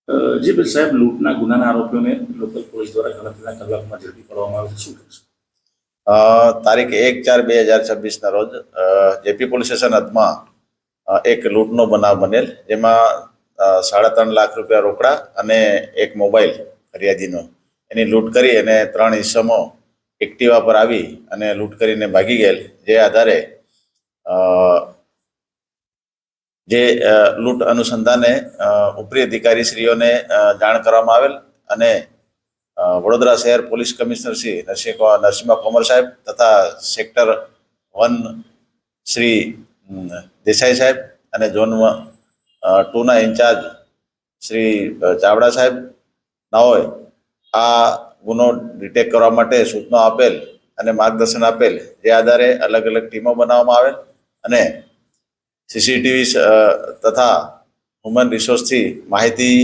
જી સાહેબ, લૂંટના ગુનાના આરોપીઓને લોકલ પોલીસ દ્વારા ગણતરીના કલાકમાં ઝડપી પાડવામાં આવે છે, શું કહેશો? તારીખ 1/4/2026 રોજ જેપી પોલીસ સ્ટેશન હદમાં એક લૂંટનો બનાવ બનેલ, જેમાં 3.5 લાખ રૂપિયા રોકડા અને એક મોબાઈલ ફરિયાદીનો એની લૂંટ કરી અને 3 ઇસમો એક્ટિવા પર આવી અને લૂંટ કરીને ભાગી ગયેલ. જે આધારે જે લૂંટ અનુસંધાને ઉપરી અધિકારીશ્રીઓને જાણ કરવામાં આવેલ અને વડોદરા શહેર પોલીસ કમિશનર શ્રી નરસિંહા કોમર સાહેબ તથા સેક્ટર 1 શ્રી દેસાઈ સાહેબ અને ઝોન 2ના ઇન્ચાર્જ શ્રી ચાવડા સાહેબ નાઓએ આ ગુનો ડિટેક્ટ કરવા માટે સૂચનો આપેલ અને માર્ગદર્શન આપેલ. જે આધારે અલગ અલગ ટીમો બનાવવામાં આવેલ અને સીસીટીવી તથા હ્યુમન રિસોર્સથી માહિતી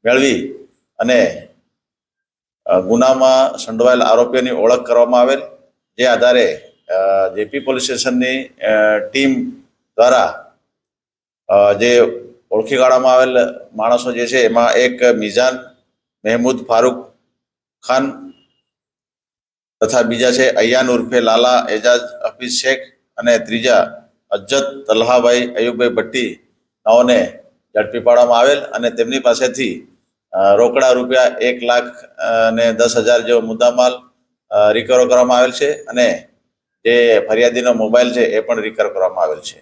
મેળવી અને ગુનામાં સંડોવાયેલ આરોપીઓની ઓળખ કરવામાં આવેલ. જે આધારે જેપી પોલીસ સ્ટેશનની ટીમ દ્વારા જે ઓળખી કાઢવામાં આવેલ માણસો જે છે એમાં એક મિઝાન મહેમૂદ ફારૂક ખાન તથા બીજા છે અયાન ઉર્ફે લાલા એજાજ હફીઝ શેખ અને ત્રીજા અજ્જત તલ્હાભાઈ અયુબભાઈ ભટ્ટી નાઓને ઝડપી પાડવામાં આવેલ અને તેમની પાસેથી રોકડા રૂપિયા 1,10,000 જેવો મુદ્દામાલ રિકવર કરવામાં આવેલ છે અને જે ફરિયાદીનો મોબાઈલ છે એ પણ રિકવર કરવામાં આવેલ છે.